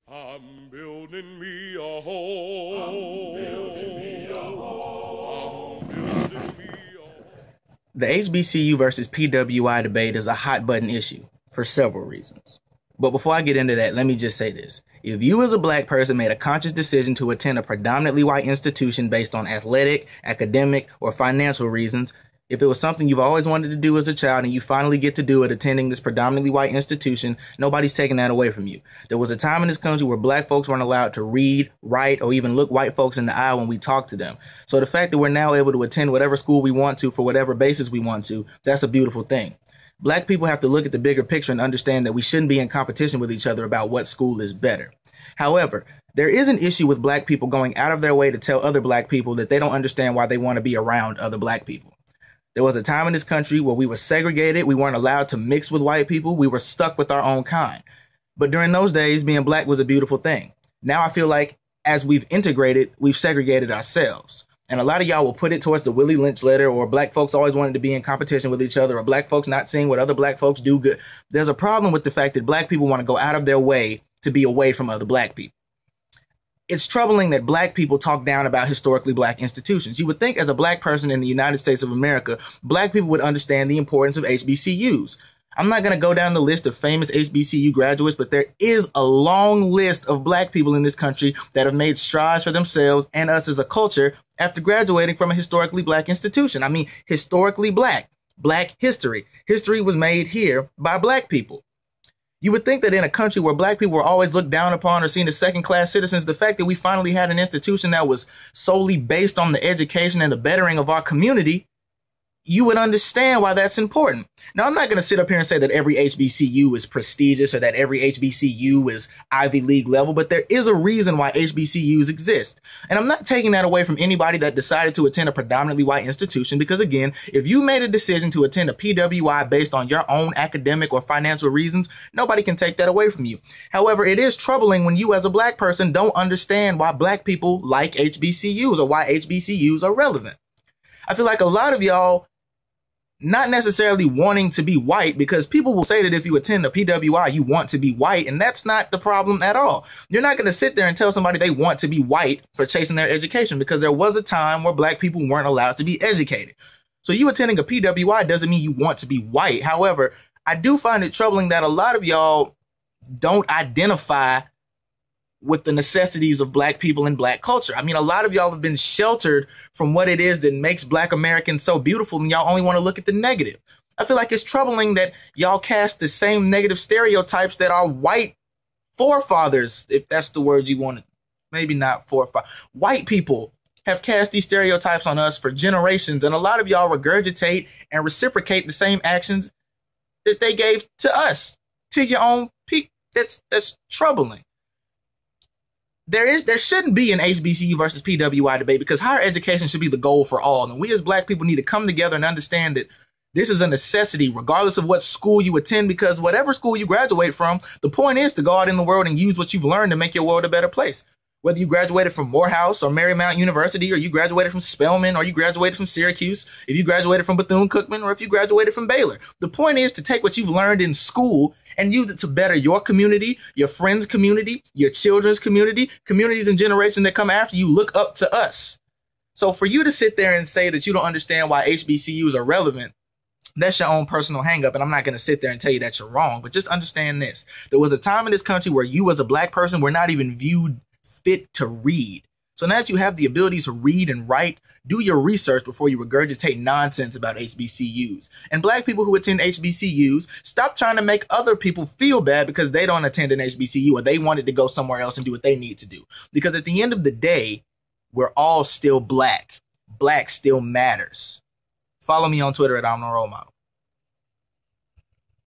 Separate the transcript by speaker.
Speaker 1: I'm building me a home. I'm building me a home. I'm building me a home.
Speaker 2: The HBCU versus PWI debate is a hot button issue for several reasons. But before I get into that, let me just say this. If you as a black person made a conscious decision to attend a predominantly white institution based on athletic, academic, or financial reasons, if it was something you've always wanted to do as a child and you finally get to do it attending this predominantly white institution, nobody's taking that away from you. There was a time in this country where black folks weren't allowed to read, write, or even look white folks in the eye when we talked to them. So the fact that we're now able to attend whatever school we want to for whatever basis we want to, that's a beautiful thing. Black people have to look at the bigger picture and understand that we shouldn't be in competition with each other about what school is better. However, there is an issue with black people going out of their way to tell other black people that they don't understand why they want to be around other black people. There was a time in this country where we were segregated. We weren't allowed to mix with white people. We were stuck with our own kind. But during those days, being black was a beautiful thing. Now I feel like as we've integrated, we've segregated ourselves. And a lot of y'all will put it towards the Willie Lynch letter, or black folks always wanted to be in competition with each other, or black folks not seeing what other black folks do good. There's a problem with the fact that black people want to go out of their way to be away from other black people. It's troubling that black people talk down about historically black institutions. You would think as a black person in the United States of America, black people would understand the importance of HBCUs. I'm not going to go down the list of famous HBCU graduates, but there is a long list of black people in this country that have made strides for themselves and us as a culture after graduating from a historically black institution. I mean, historically black history. History was made here by black people. You would think that in a country where black people were always looked down upon or seen as second-class citizens, the fact that we finally had an institution that was solely based on the education and the bettering of our community, you would understand why that's important. Now, I'm not going to sit up here and say that every HBCU is prestigious or that every HBCU is Ivy League level, but there is a reason why HBCUs exist. And I'm not taking that away from anybody that decided to attend a predominantly white institution, because again, if you made a decision to attend a PWI based on your own academic or financial reasons, nobody can take that away from you. However, it is troubling when you as a black person don't understand why black people like HBCUs or why HBCUs are relevant. I feel like a lot of y'all not necessarily wanting to be white, because people will say that if you attend a PWI, you want to be white, and that's not the problem at all. You're not going to sit there and tell somebody they want to be white for chasing their education, because there was a time where black people weren't allowed to be educated. So you attending a PWI doesn't mean you want to be white. However, I do find it troubling that a lot of y'all don't identify with the necessities of black people and black culture. I mean, a lot of y'all have been sheltered from what it is that makes black Americans so beautiful, and y'all only want to look at the negative. I feel like it's troubling that y'all cast the same negative stereotypes that our white forefathers, if that's the word you want to, maybe not forefathers, white people have cast these stereotypes on us for generations, and a lot of y'all regurgitate and reciprocate the same actions that they gave to us, to your own people. That's troubling. There shouldn't be an HBCU versus PWI debate, because higher education should be the goal for all. And we as black people need to come together and understand that this is a necessity, regardless of what school you attend, because whatever school you graduate from, the point is to go out in the world and use what you've learned to make your world a better place. Whether you graduated from Morehouse or Marymount University, or you graduated from Spelman, or you graduated from Syracuse, if you graduated from Bethune-Cookman, or if you graduated from Baylor. The point is to take what you've learned in school and use it to better your community, your friends' community, your children's community, communities and generations that come after you look up to us. So for you to sit there and say that you don't understand why HBCUs are relevant, that's your own personal hang-up, and I'm not going to sit there and tell you that you're wrong, but just understand this. There was a time in this country where you as a black person were not even viewed fit to read. So now that you have the ability to read and write, do your research before you regurgitate nonsense about HBCUs. And black people who attend HBCUs, stop trying to make other people feel bad because they don't attend an HBCU or they wanted to go somewhere else and do what they need to do. Because at the end of the day, we're all still black. Black still matters. Follow me on Twitter at I'm the Role Model.